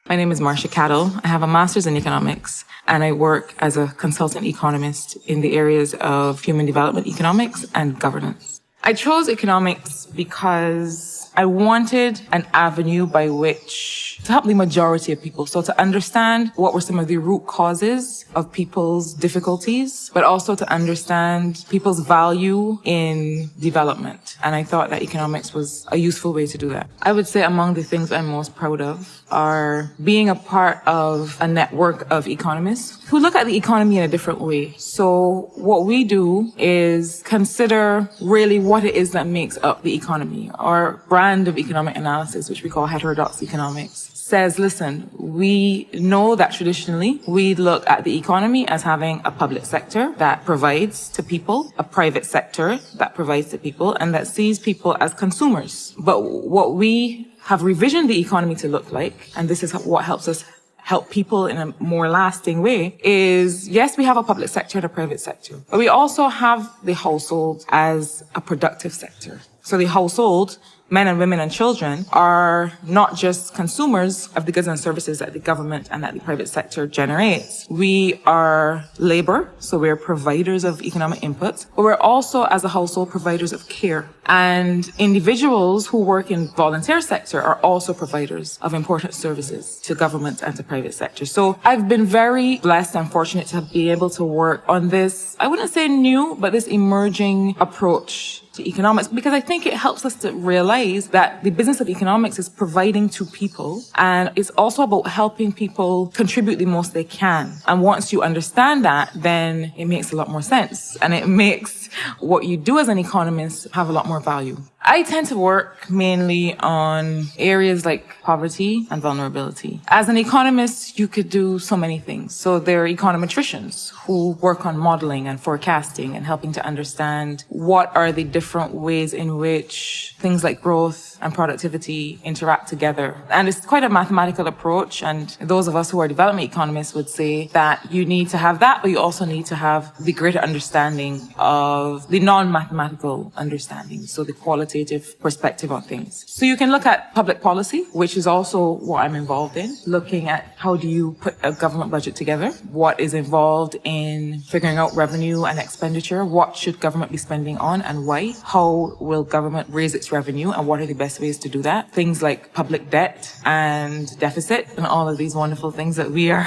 My name is Marsha Caddle. I have a master's in economics, and I work as a consultant economist in the areas of human development economics and governance. I chose economics because I wanted an avenue by which to help the majority of people. So to understand what were some of the root causes of people's difficulties, but also to understand people's value in development. And I thought that economics was a useful way to do that. I would say among the things I'm most proud of are being a part of a network of economists who look at the economy in a different way. So what we do is consider really what it is that makes up the economy. Our brand of economic analysis, which we call heterodox economics, says, listen, we know that traditionally we look at the economy as having a public sector that provides to people, a private sector that provides to people, and that sees people as consumers. But what we have revisioned the economy to look like, and this is what helps us help people in a more lasting way, is yes, we have a public sector and a private sector, but we also have the household as a productive sector. So the household, men and women and children, are not just consumers of the goods and services that the government and that the private sector generates. We are labor, so we're providers of economic inputs, but we're also, as a household, providers of care. And individuals who work in volunteer sector are also providers of important services to government and to private sector. So I've been very blessed and fortunate to be able to work on this, I wouldn't say new, but this emerging approach to economics, because I think it helps us to realize that the business of economics is providing to people, and it's also about helping people contribute the most they can. And once you understand that, then it makes a lot more sense, and it makes what you do as an economist have a lot more value. I tend to work mainly on areas like poverty and vulnerability. As an economist, you could do so many things. So there are econometricians who work on modeling and forecasting and helping to understand what are the different ways in which things like growth and productivity interact together. And it's quite a mathematical approach. And those of us who are development economists would say that you need to have that, but you also need to have the greater understanding of the non-mathematical understanding. So the qualitative perspective on things. So you can look at public policy, which is also what I'm involved in, looking at how do you put a government budget together, what is involved in figuring out revenue and expenditure, what should government be spending on and why, how will government raise its revenue and what are the best ways to do that, things like public debt and deficit and all of these wonderful things that we are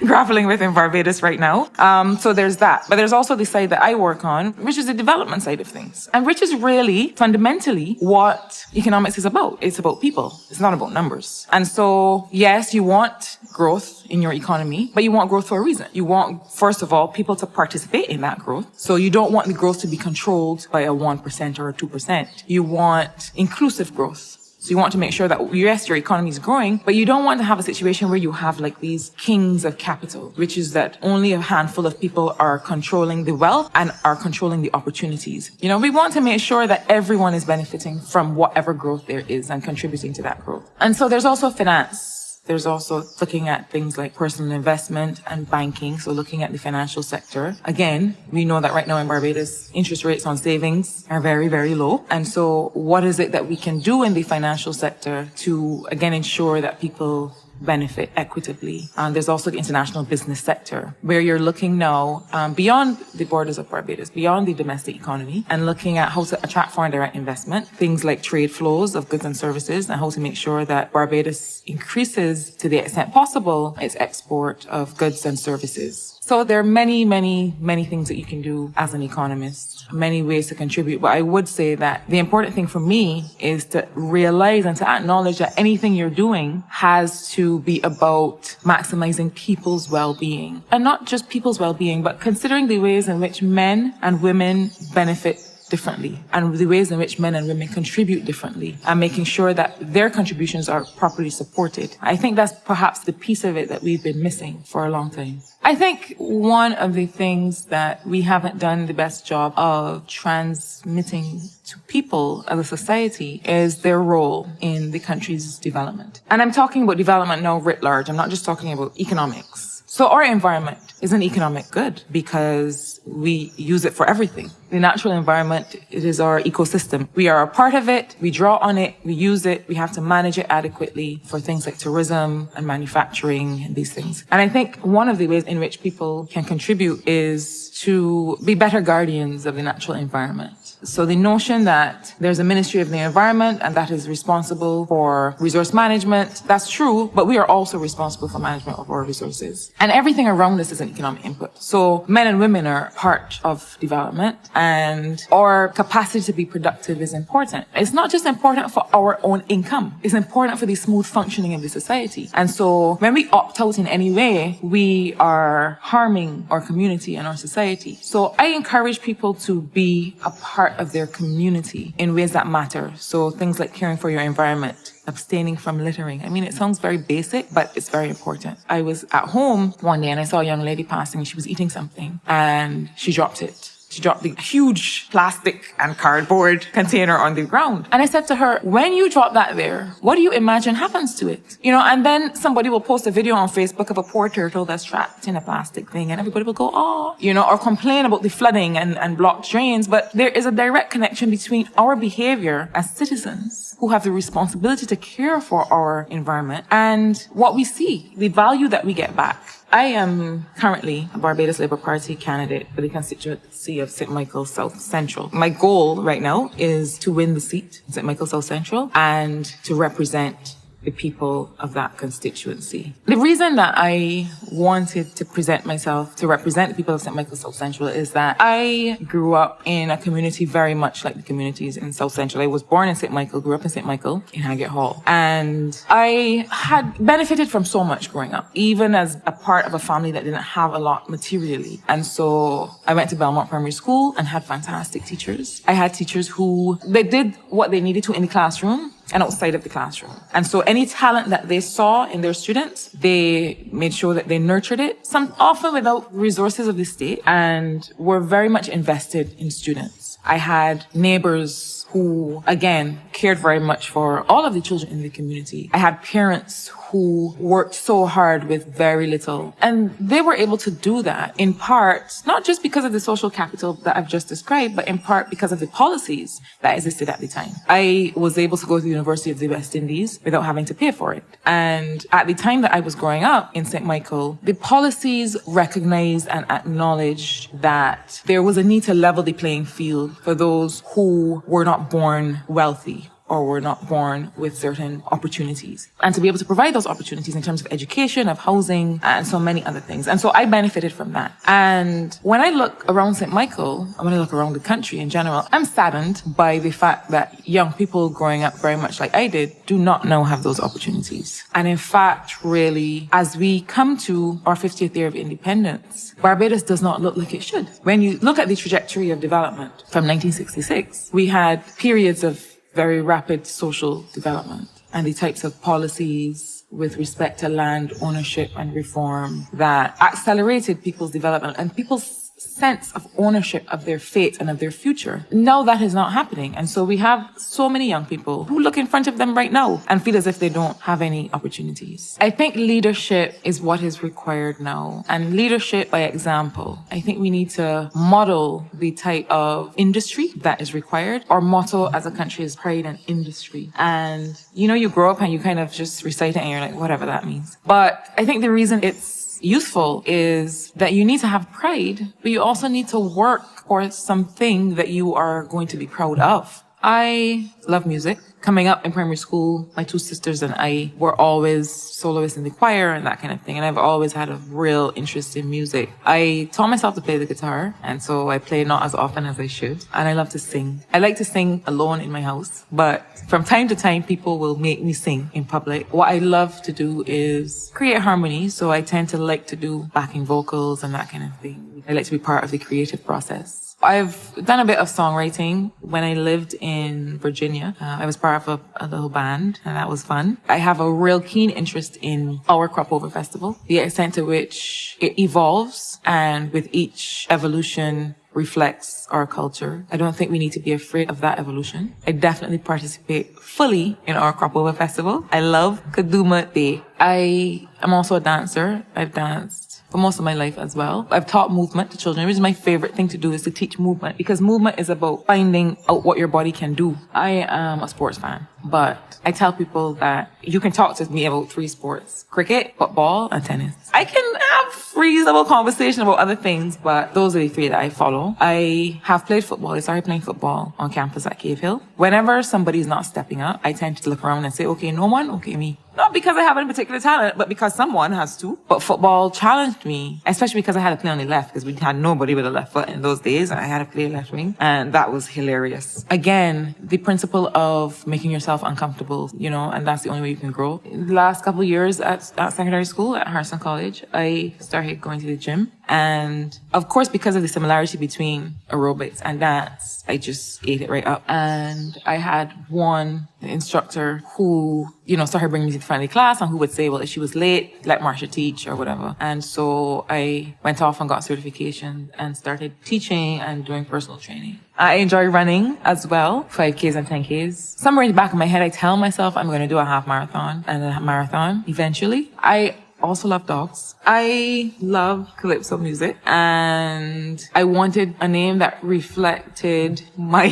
grappling with in Barbados right now. So there's that. But there's also the side that I work on, which is the development side of things, and which is really fundamentally what economics is about. It's about people. It's not about numbers. And so, yes, you want growth in your economy, but you want growth for a reason. You want, first of all, people to participate in that growth. So you don't want the growth to be controlled by a 1% or a 2%. You want inclusive growth. So you want to make sure that, yes, your economy is growing, but you don't want to have a situation where you have like these kings of capital, which is that only a handful of people are controlling the wealth and are controlling the opportunities. You know, we want to make sure that everyone is benefiting from whatever growth there is and contributing to that growth. And so there's also finance. There's also looking at things like personal investment and banking. So looking at the financial sector. Again, we know that right now in Barbados, interest rates on savings are very, very low. And so what is it that we can do in the financial sector to, again, ensure that people benefit equitably? And there's also the international business sector, where you're looking now beyond the borders of Barbados, beyond the domestic economy, and looking at how to attract foreign direct investment, things like trade flows of goods and services, and how to make sure that Barbados increases, to the extent possible, its export of goods and services. So there are many, many, many things that you can do as an economist, many ways to contribute. But I would say that the important thing for me is to realize and to acknowledge that anything you're doing has to be about maximizing people's well-being. And not just people's well-being, but considering the ways in which men and women benefit differently, and the ways in which men and women contribute differently, and making sure that their contributions are properly supported. I think that's perhaps the piece of it that we've been missing for a long time. I think one of the things that we haven't done the best job of transmitting to people as a society is their role in the country's development. And I'm talking about development now writ large. I'm not just talking about economics. So our environment. is an economic good because we use it for everything. The natural environment, it is our ecosystem. We are a part of it. We draw on it. We use it. We have to manage it adequately for things like tourism and manufacturing and these things. And I think one of the ways in which people can contribute is to be better guardians of the natural environment. So the notion that there's a Ministry of the Environment and that is responsible for resource management, that's true, but we are also responsible for management of our resources. And everything around us is an economic input. So men and women are part of development and our capacity to be productive is important. It's not just important for our own income. It's important for the smooth functioning of the society. And so when we opt out in any way, we are harming our community and our society. So I encourage people to be a part of their community in ways that matter. So things like caring for your environment, abstaining from littering. I mean, it sounds very basic, but it's very important. I was at home one day and I saw a young lady passing. She was eating something and she dropped it. She dropped the huge plastic and cardboard container on the ground. And I said to her, when you drop that there, what do you imagine happens to it? You know, and then somebody will post a video on Facebook of a poor turtle that's trapped in a plastic thing and everybody will go, oh, you know, or complain about the flooding and blocked drains. But there is a direct connection between our behavior as citizens who have the responsibility to care for our environment and what we see, the value that we get back. I am currently a Barbados Labour Party candidate for the constituency of St. Michael's South Central. My goal right now is to win the seat in St. Michael's South Central and to represent the people of that constituency. The reason that I wanted to present myself to represent the people of St. Michael's South Central is that I grew up in a community very much like the communities in South Central. I was born in St. Michael, grew up in St. Michael in Haggett Hall. And I had benefited from so much growing up, even as a part of a family that didn't have a lot materially. And so I went to Belmont Primary School and had fantastic teachers. I had teachers who, they did what they needed to in the classroom and outside of the classroom. And so any talent that they saw in their students, they made sure that they nurtured it, some often without resources of the state, and were very much invested in students. I had neighbors who, again, cared very much for all of the children in the community. I had parents who worked so hard with very little. And they were able to do that in part, not just because of the social capital that I've just described, but in part because of the policies that existed at the time. I was able to go to the University of the West Indies without having to pay for it. And at the time that I was growing up in St. Michael, the policies recognized and acknowledged that there was a need to level the playing field for those who were not born wealthy or were not born with certain opportunities, and to be able to provide those opportunities in terms of education, of housing, and so many other things. And so I benefited from that. And when I look around St. Michael, and when I look around the country in general, I'm saddened by the fact that young people growing up very much like I did do not now have those opportunities. And in fact, really, as we come to our 50th year of independence, Barbados does not look like it should. When you look at the trajectory of development from 1966, we had periods of very rapid social development and the types of policies with respect to land ownership and reform that accelerated people's development and people's sense of ownership of their fate and of their future. Now that is not happening. And so we have so many young people who look in front of them right now and feel as if they don't have any opportunities. I think leadership is what is required now. And leadership by example. I think we need to model the type of industry that is required. Our motto as a country is pride and industry. And you grow up and you kind of just recite it and you're like, whatever that means. But I think the reason it's useful is that you need to have pride, but you also need to work for something that you are going to be proud of. I love music. Coming up in primary school, my two sisters and I were always soloists in the choir and that kind of thing. And I've always had a real interest in music. I taught myself to play the guitar. And so I play not as often as I should. And I love to sing. I like to sing alone in my house. But from time to time, people will make me sing in public. What I love to do is create harmony. So I tend to like to do backing vocals and that kind of thing. I like to be part of the creative process. I've done a bit of songwriting when I lived in Virginia. I was part of a little band, and that was fun. I have a real keen interest in our Crop Over Festival, the extent to which it evolves, and with each evolution reflects our culture. I don't think we need to be afraid of that evolution. I definitely participate fully in our Crop Over Festival. I love Kaduma Day. I am also a dancer. I've danced for most of my life as well. I've taught movement to children, which is my favorite thing to do, is to teach movement, because movement is about finding out what your body can do. I am a sports fan, but I tell people that you can talk to me about 3 sports: cricket, football, and tennis. I can have reasonable conversation about other things, but those are the 3 that I follow. I have played football. I started playing football on campus at Cave Hill. Whenever somebody's not stepping up, I tend to look around and say, okay, no one, okay, me. Not because I have any particular talent, but because someone has to. But football challenged me, especially because I had to play on the left, because we had nobody with a left foot in those days. I had to play left wing, and that was hilarious. Again, the principle of making yourself uncomfortable, and that's the only way you can grow. In the last couple of years at secondary school at Harrison College, I started going to the gym. And of course, because of the similarity between aerobics and dance, I just ate it right up. And I had one instructor who, started bringing me to the front of the class, and who would say, well, if she was late, let Marsha teach or whatever. And so I went off and got certification and started teaching and doing personal training. I enjoy running as well, 5Ks and 10Ks. Somewhere in the back of my head, I tell myself I'm going to do a half marathon and a marathon eventually. I also love dogs. I love calypso music, and I wanted a name that reflected my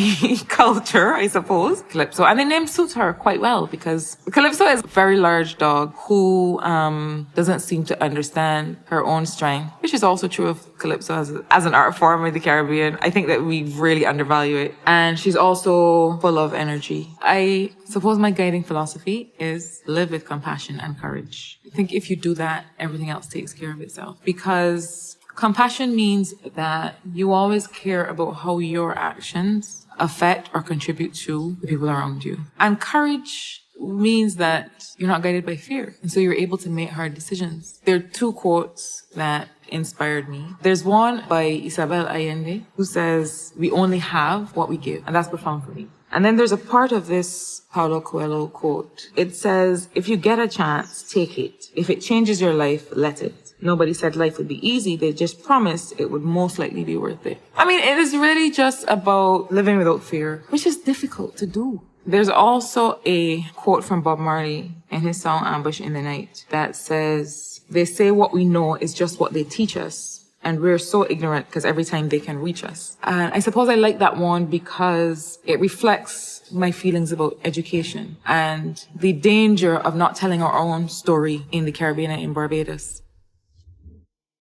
culture, I suppose. Calypso. And the name suits her quite well, because Calypso is a very large dog who doesn't seem to understand her own strength, which is also true of Calypso as an art form in the Caribbean. I think that we really undervalue it. And she's also full of energy. I suppose my guiding philosophy is live with compassion and courage. I think if you do that, everything else takes care of itself. Because compassion means that you always care about how your actions affect or contribute to the people around you. And courage means that you're not guided by fear. And so you're able to make hard decisions. There are 2 quotes that inspired me. There's one by Isabel Allende who says, we only have what we give. And that's profound for me. And then there's a part of this Paulo Coelho quote. It says, if you get a chance, take it. If it changes your life, let it. Nobody said life would be easy. They just promised it would most likely be worth it. I mean, it is really just about living without fear, which is difficult to do. There's also a quote from Bob Marley in his song Ambush in the Night that says, they say what we know is just what they teach us. And we're so ignorant because every time they can reach us. And I suppose I like that one because it reflects my feelings about education and the danger of not telling our own story in the Caribbean and in Barbados.